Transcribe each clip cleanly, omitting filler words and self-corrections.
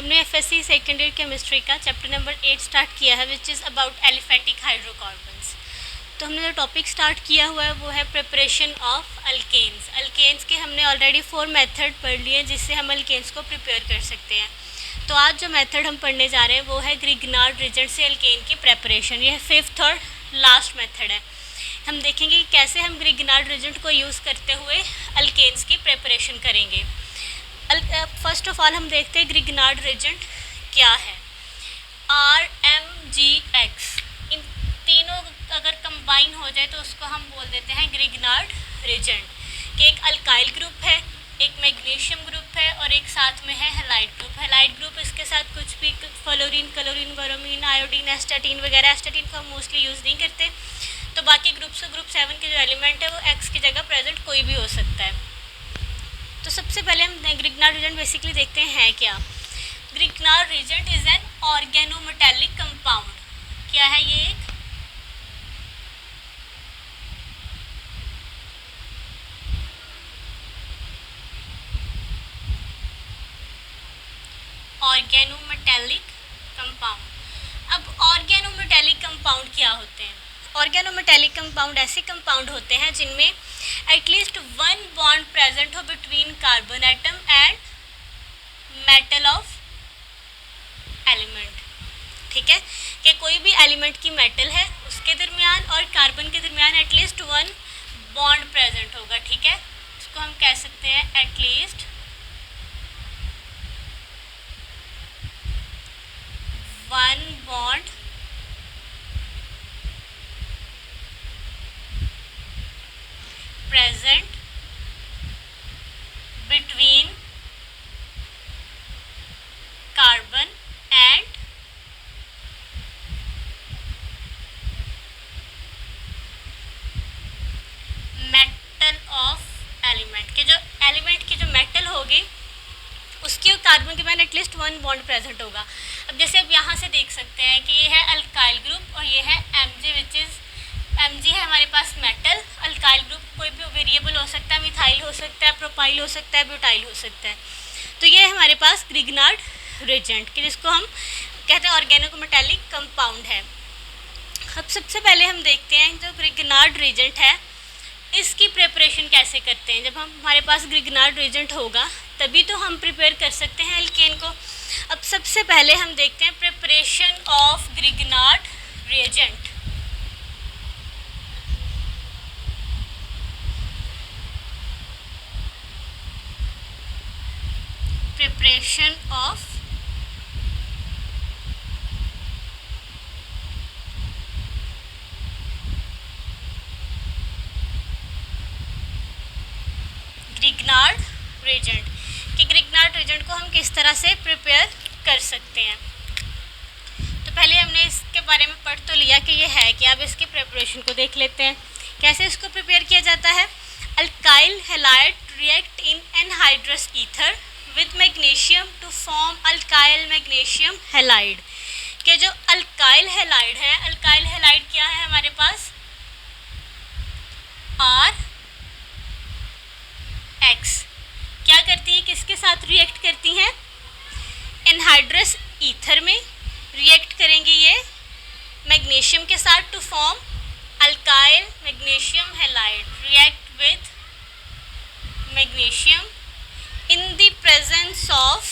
हमने FSc second year chemistry का chapter number 8 start किया है, which is about aliphatic hydrocarbons. तो हमने जो टॉपिक स्टार्ट किया हुआ है वो है प्रिपरेशन ऑफ अल्केन्स। अल्केन्स के हमने ऑलरेडी 4 मेथड पढ़ लिए जिससे हम अल्केन्स को प्रिपेयर कर सकते हैं। तो आज जो मेथड हम पढ़ने जा रहे हैं वो है ग्रिग्नार्ड रीजेंट से अल्केन की प्रेपरेशन। यह 5th और लास्ट मेथड है। हम देखेंगे कि कैसे हम ग्रिग्नार्ड रीजेंट को यूज़ करते हुए अल्केन्स की प्रेपरेशन करेंगे। फर्स्ट ऑफ ऑल हम देखते हैं ग्रिग्नार्ड रीजेंट क्या है। RMGX, इन तीनों अगर कंबाइन हो जाए तो उसको हम बोल देते हैं ग्रिग्नार्ड रीजेंट। कि एक अल्काइल ग्रुप है, एक मैग्नीशियम ग्रुप है और एक साथ में है हैलाइड ग्रुप। हैलाइड ग्रुप इसके साथ कुछ भी fluorine, chlorine, bromine, iodine, astatine वगैरह। एस्टाटीन को हम मोस्टली यूज़ नहीं करते। तो बाकी ग्रुप्स ग्रुप 7 के जो एलिमेंट है वो X की जगह प्रेजेंट कोई भी हो सकता है। तो सबसे पहले हम ग्रिग्नार्ड रीजेंट बेसिकली देखते हैं क्या। Grignard reagent is an organometallic compound. क्या है ये? एक ऑर्गेनोमेटेलिक कंपाउंड। अब ऑर्गेनोमेटेलिक कंपाउंड क्या होते हैं? ऑर्गेनोमेटेलिक कंपाउंड ऐसे कंपाउंड होते हैं जिनमें एटलीस्ट 1 बॉन्ड प्रेजेंट हो between carbon atom and metal of element. ठीक है, कि कोई भी एलिमेंट की मेटल है उसके दरमियान और कार्बन के दरमियान एटलीस्ट 1 बॉन्ड प्रेजेंट होगा। ठीक है, इसको हम कह सकते हैं at least 1 bond present between carbon and metal of element। के जो एलिमेंट की जो मेटल होगी उसकी और कार्बन के बीच एटलीस्ट 1 बॉन्ड प्रेजेंट होगा। अब जैसे अब यहाँ से देख सकते हैं कि ये है अल्काइल ग्रुप और ये है Mg, विच इज़ Mg है हमारे पास मेटल। अल्काइल ग्रुप कोई भी वेरिएबल हो सकता है, मिथाइल हो सकता है, प्रोपाइल हो सकता है, ब्यूटाइल हो सकता है। तो ये हमारे पास ग्रिग्नार्ड रीजेंट कि जिसको हम कहते हैं ऑर्गेनोमेटेलिक कंपाउंड है। अब सबसे पहले हम देखते हैं जो ग्रिग्नार्ड रीजेंट है इसकी प्रिपरेशन कैसे करते हैं। जब हमारे पास ग्रिग्नार्ड रीजेंट होगा तभी तो हम प्रिपेयर कर सकते हैं अल्केन को। अब सबसे पहले हम देखते हैं preparation of Grignard reagent. Preparation of Grignard reagent कि ग्रिग्नार्ड रीजेंट को हम किस तरह से प्रिपेयर कर सकते हैं। तो पहले हमने इसके बारे में पढ़ तो लिया कि ये है कि अब इसकी प्रिपरेशन को देख लेते हैं कैसे इसको प्रिपेयर किया जाता है। Alkyl halide react in anhydrous ether with magnesium to form alkyl magnesium halide। के जो अल्काइल हैलाइड है, अल्काइल हैलाइड क्या है हमारे पास RX क्या करती है, किसके साथ रिएक्ट करती हैं? एनहाइड्रस ईथर में रिएक्ट करेंगे ये मैग्नीशियम के साथ to form alkyl magnesium halide. React with magnesium in the presence of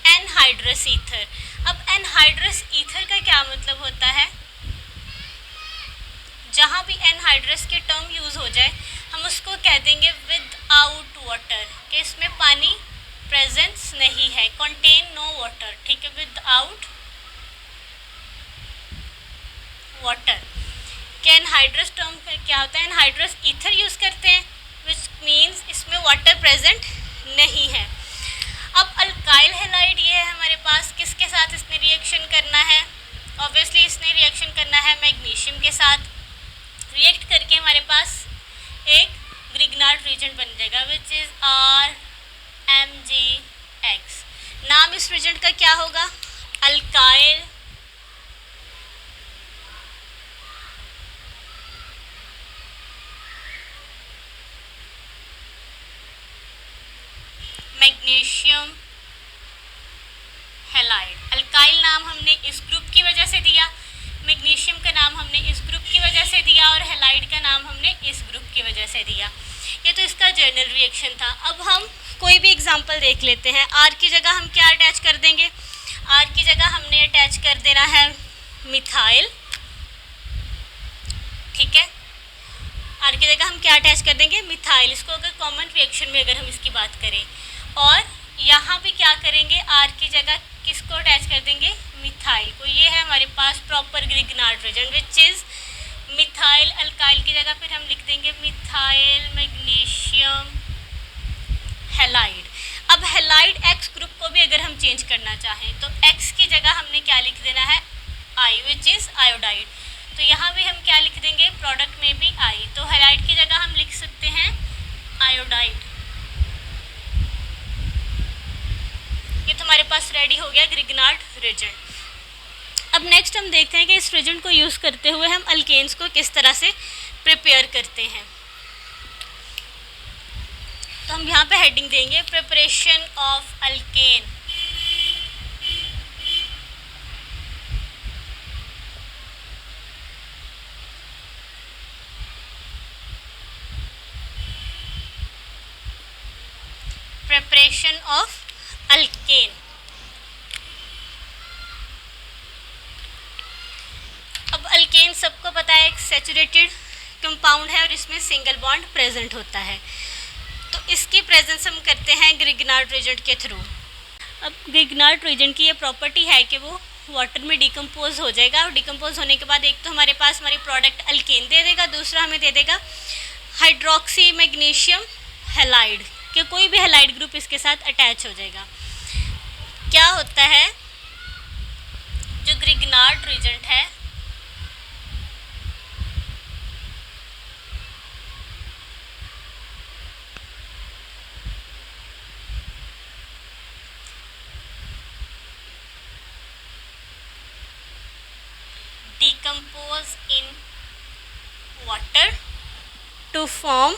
anhydrous ether. अब एनहाइड्रस ईथर का क्या मतलब होता है? जहाँ भी एनहाइड्रस के टर्म यूज़ हो जाए हम उसको कह देंगे विदाउट वाटर, कि इसमें पानी प्रेजेंस नहीं है, कंटेन नो वाटर। ठीक है, विदाउट वाटर। कि एनहाइड्रस टर्म क्या होता है? एनहाइड्रस ईथर यूज़ करते हैं विच मीन्स इसमें वाटर प्रेजेंट नहीं है। अब अल्काइल हैलाइड ये है हमारे पास, किसके साथ इसने रिएक्शन करना है? ऑब्वियसली इसने रिएक्शन करना है मैग्नीशियम के साथ। रिएक्ट करके हमारे पास एक ग्रिग्नार्ड रीजेंट बन जाएगा विच इज़ RMGX। नाम इस रीजेंट का क्या होगा? Alkyl magnesium halide. अल्काइल नाम हमने इस ग्रुप की वजह से दिया, मैग्नीशियम का नाम हमने इस ग्रुप की वजह से दिया और हैलाइड का नाम हमने इस ग्रुप की वजह से दिया। ये तो इसका जर्नल रिएक्शन था। अब हम कोई भी एग्जांपल देख लेते हैं। आर की जगह हम क्या अटैच कर देंगे? आर की जगह हमने अटैच कर देना है मिथाइल, ठीक है। आर की जगह हम क्या अटैच कर देंगे? मिथाइल। इसको अगर कॉमन रिएक्शन में अगर हम इसकी बात करें, और यहाँ भी क्या करेंगे? आर की जगह किसको अटैच कर देंगे? मिथाइल को। ये है हमारे पास proper Grignard reagent which is methyl. Alkyl की जगह फिर हम लिख देंगे मिथाइल मैग्नीशियम हैलाइड। अब हैलाइड एक्स ग्रुप को भी अगर हम चेंज करना चाहें तो एक्स की जगह हमने क्या लिख देना है? आई, विच इज़ आयोडाइड। तो यहाँ भी हम क्या लिख देंगे? प्रोडक्ट में भी आई। तो हैलाइड की जगह हम लिख सकते हैं आयोडाइड। ये तो हमारे पास रेडी हो गया ग्रिग्नार्ड रीजन। अब नेक्स्ट हम देखते हैं कि इस रीजन को यूज़ करते हुए हम अल्केन्स को किस तरह से प्रिपेयर करते हैं। तो हम यहाँ पे हेडिंग देंगे preparation of alkane. Preparation of alkane. अब अल्केन सबको पता है एक सैचुरेटेड कंपाउंड है और इसमें सिंगल बॉन्ड प्रेजेंट होता है। तो इसकी प्रेजेंस हम करते हैं ग्रिग्नार्ड रीजन के थ्रू। अब ग्रिग्नार्ड रीजन की ये प्रॉपर्टी है कि वो वाटर में डिकम्पोज हो जाएगा और डिकम्पोज होने के बाद एक तो हमारे पास हमारी प्रोडक्ट अल्केन दे देगा, दूसरा हमें दे देगा हाइड्रोक्सी मैग्नीशियम हैलाइड कि कोई भी हैलाइड ग्रुप इसके साथ अटैच हो जाएगा। क्या होता है? जो ग्रिग्नार्ड रीजन है decompose in water to form।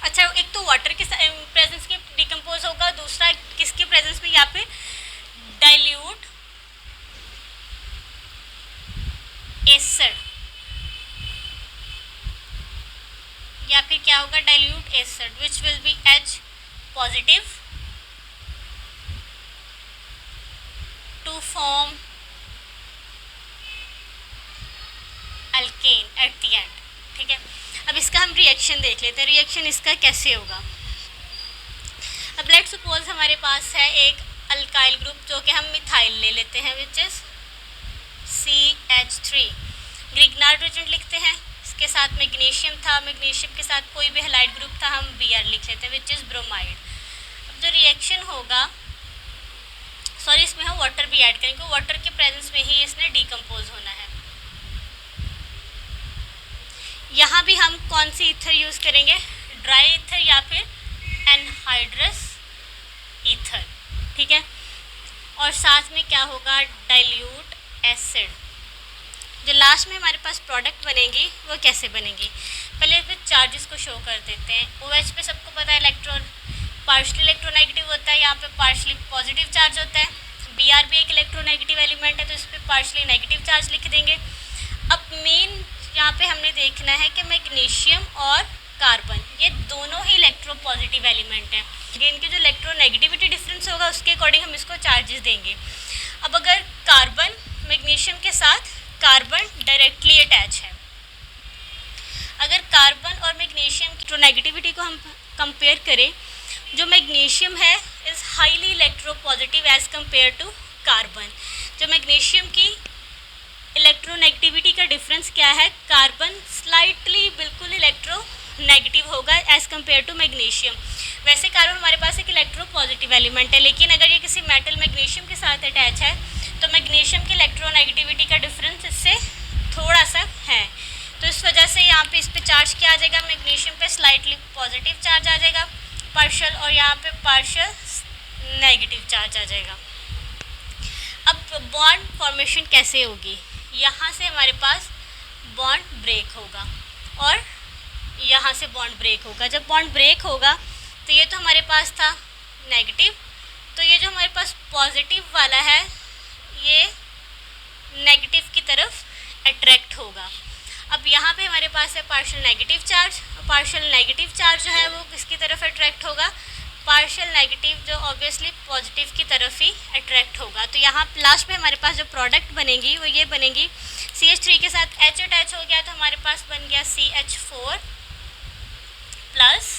अच्छा, एक तो वाटर के प्रेजेंस में डिकम्पोज होगा, दूसरा किसके प्रेजेंस में? यहाँ पे डाइल्यूट एसिड, या फिर क्या होगा? Dilute acid which will be H positive to form alkane at the end, ठीक है। अब इसका हम रिएक्शन देख लेते हैं, रिएक्शन इसका कैसे होगा। अब लेट्स सपोज हमारे पास है एक अल्काइल ग्रुप जो कि हम मिथाइल ले लेते हैं which is CH3। Grignard reason लिखते हैं, इसके साथ मैग्नीशियम था, मैग्नीशियम के साथ कोई भी हैलाइड ग्रुप था, हम Br लिख लेते हैं विच इज़ ब्रोमाइड। अब जो रिएक्शन होगा, सॉरी इसमें हम वाटर भी ऐड करेंगे, वाटर के प्रेजेंस में ही इसने डिकम्पोज होना है। यहाँ भी हम कौन सी ईथर यूज़ करेंगे? ड्राई ईथर या फिर एनहाइड्रस ईथर, ठीक है। और साथ में क्या होगा? Dilute acid. जो लास्ट में हमारे पास प्रोडक्ट बनेगी वो कैसे बनेगी? पहले फिर चार्जेस को शो कर देते हैं। OH पे सबको पता है इलेक्ट्रॉन पार्शली इलेक्ट्रोनेगेटिव होता है, यहाँ पे पार्शली पॉजिटिव चार्ज होता है। Br भी एक इलेक्ट्रोनेगेटिव एलिमेंट है तो इस पर पार्शली नेगेटिव चार्ज लिख देंगे। अब मेन यहाँ पे हमने देखना है कि मैग्नीशियम और कार्बन ये दोनों ही इलेक्ट्रोपॉजिटिव एलिमेंट हैं। इनकी जो इलेक्ट्रोनेगेटिविटी डिफरेंस होगा उसके अकॉर्डिंग हम इसको चार्जेस देंगे। अब अगर कार्बन मैग्नीशियम के साथ कार्बन डायरेक्टली अटैच है, अगर कार्बन और मैग्नीशियम की इलेक्ट्रोनेगेटिविटी को हम कंपेयर करें, जो मैग्नीशियम है is highly electropositive as compare to carbon. जो मैग्नीशियम की इलेक्ट्रोनेगेटिविटी का डिफरेंस क्या है? कार्बन स्लाइटली बिल्कुल इलेक्ट्रोनेगेटिव होगा एज़ कंपेयर टू मैग्नीशियम। वैसे कार्बन हमारे पास एक इलेक्ट्रोपॉजिटिव एलिमेंट है, लेकिन अगर ये किसी मेटल मैग्नीशियम के साथ अटैच है तो मैग्नीशियम की इलेक्ट्रोनेगेटिविटी का डिफरेंस इससे थोड़ा सा है। तो इस वजह से यहाँ पे इस पे चार्ज क्या आ जाएगा? मैग्नीशियम पे स्लाइटली पॉजिटिव चार्ज आ जाएगा पार्शियल, और यहाँ पे पार्शियल नेगेटिव चार्ज आ जाएगा। अब बॉन्ड फॉर्मेशन कैसे होगी? यहाँ से हमारे पास बॉन्ड ब्रेक होगा और यहाँ से बॉन्ड ब्रेक होगा। जब बॉन्ड ब्रेक होगा तो ये तो हमारे पास था नेगेटिव, तो ये जो हमारे पास पॉजिटिव वाला है ये नेगेटिव की तरफ अट्रैक्ट होगा। अब यहाँ पे हमारे पास है partial negative charge, partial negative charge जो है वो किसकी तरफ अट्रैक्ट होगा, पार्शियल नेगेटिव जो ऑब्वियसली पॉजिटिव की तरफ ही अट्रैक्ट होगा। तो यहाँ लास्ट में हमारे पास जो प्रोडक्ट बनेगी वो ये बनेगी, CH3 के साथ H अटैच हो गया तो हमारे पास बन गया CH4 प्लस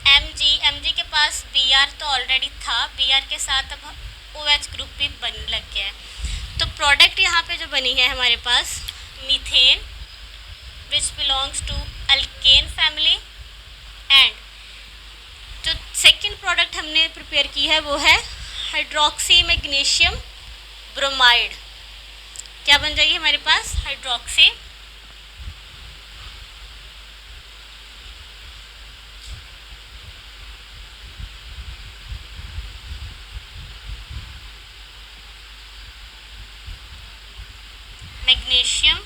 Mg के पास Br तो ऑलरेडी था, Br के साथ अब OH ग्रुप भी बनने लग गया है। तो प्रोडक्ट यहाँ पे जो बनी है हमारे पास methane which belongs to alkane family, and जो सेकंड प्रोडक्ट हमने प्रिपेयर की है वो है हाइड्रोक्सी मैग्नीशियम ब्रोमाइड। क्या बन जाएगी हमारे पास, हाइड्रोक्सी मैग्नीशियम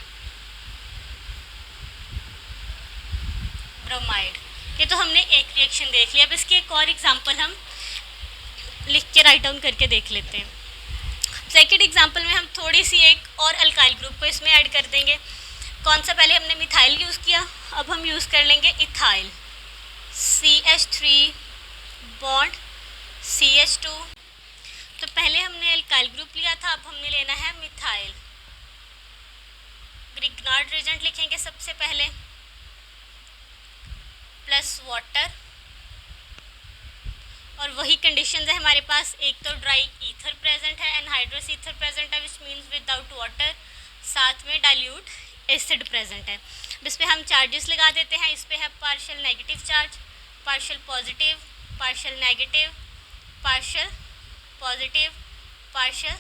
ब्रोमाइड। ये तो हमने एक रिएक्शन देख लिया। अब इसकी एक और एग्जांपल हम लिख के राइट डाउन करके देख लेते हैं। सेकेंड एग्जांपल में हम थोड़ी सी एक और अल्काइल ग्रुप को इसमें ऐड कर देंगे। कौन सा, पहले हमने मिथाइल यूज़ किया, अब हम यूज़ कर लेंगे इथाइल, CH3 बॉन्ड CH2। तो पहले हमने अल्काइल ग्रुप लिया था, अब हमने लेना है मिथाइल। ग्रिग्नार्ड रिएजेंट लिखेंगे सबसे पहले, प्लस वाटर, और वही कंडीशंस है हमारे पास, एक तो ड्राई ईथर प्रेजेंट है, एनहाइड्रस ईथर प्रेजेंट है विच मीन्स विदाउट वाटर, साथ में डाइल्यूट एसिड प्रेजेंट है। इस पर हम चार्जेस लगा देते हैं। इस पर है partial negative charge, partial positive, partial negative, partial positive, partial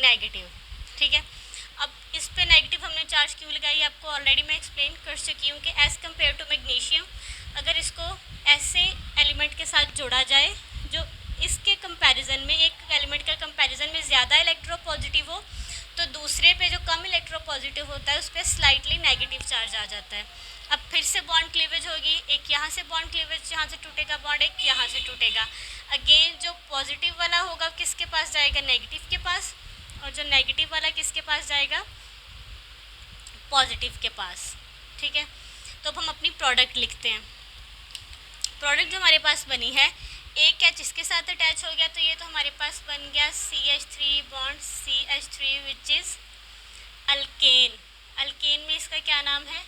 negative. ठीक है, अब इस पे नेगेटिव हमने चार्ज क्यों लगाई आपको ऑलरेडी मैं एक्सप्लेन कर चुकी हूँ कि एज़ कम्पेयर टू मैग्नीशियम, अगर इसको ऐसे एलिमेंट के साथ जोड़ा जाए जो इसके कंपैरिजन में, एक एलिमेंट का कंपैरिजन में ज़्यादा इलेक्ट्रोपॉजिटिव हो, तो दूसरे पे जो कम इलेक्ट्रोपॉजिटिव होता है उस पर स्लाइटली नेगेटिव चार्ज आ जाता है। अब फिर से बॉन्ड क्लीवेज होगी, एक यहाँ से बॉन्ड क्लीवेज यहाँ से टूटेगा बॉन्ड, एक यहाँ से टूटेगा। अगेन जो पॉजिटिव वाला होगा किसके पास जाएगा, नेगेटिव के पास, और जो नेगेटिव वाला किसके पास जाएगा, पॉजिटिव के पास। ठीक है, तो अब हम अपनी प्रोडक्ट लिखते हैं। प्रोडक्ट जो हमारे पास बनी है, एक H इसके साथ अटैच हो गया तो ये तो हमारे पास बन गया CH3 bond CH3 which is alkane. Alkane में इसका क्या नाम है,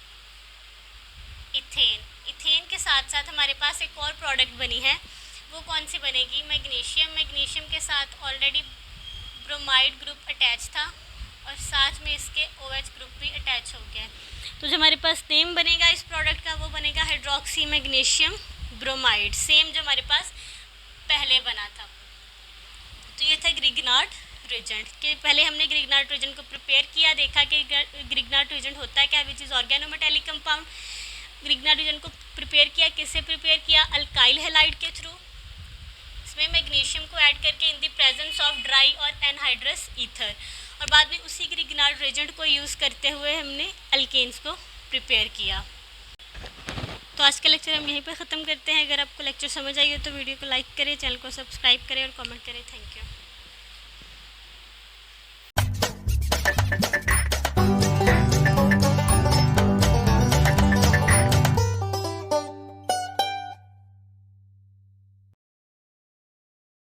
इथेन। इथेन के साथ साथ हमारे पास एक और प्रोडक्ट बनी है, वो कौन सी बनेगी, मैग्नीशियम। मैग्नीशियम के साथ ऑलरेडी ब्रोमाइड ग्रुप अटैच था और साथ में इसके OH ग्रुप भी अटैच हो गया। तो जो हमारे पास नेम बनेगा इस प्रोडक्ट का वो बनेगा हाइड्रोक्सी मैग्नीशियम ब्रोमाइड, सेम जो हमारे पास पहले बना था। तो ये था ग्रिग्नार्ड रिएजेंट के पहले हमने ग्रिग्नार्ड रिएजेंट को प्रिपेयर किया, देखा कि ग्रिग्नार्ड रिएजेंट होता है क्या, which is organometallic compound. Grignard reagent को प्रिपेयर किया, किससे प्रिपेयर किया, अल्काइल हैलाइड के थ्रू। इसमें मैग्नीशियम को ऐड करके in the presence of dry और एनहाइड्रस ईथर, और बाद में उसी ग्रिग्नार्ड रिएजेंट को यूज़ करते हुए हमने अल्केन्स को प्रिपेयर किया। तो आज का लेक्चर हम यहीं पर ख़त्म करते हैं। अगर आपको लेक्चर समझ आई हो तो वीडियो को लाइक करें, चैनल को सब्सक्राइब करें और कमेंट करें। Thank you.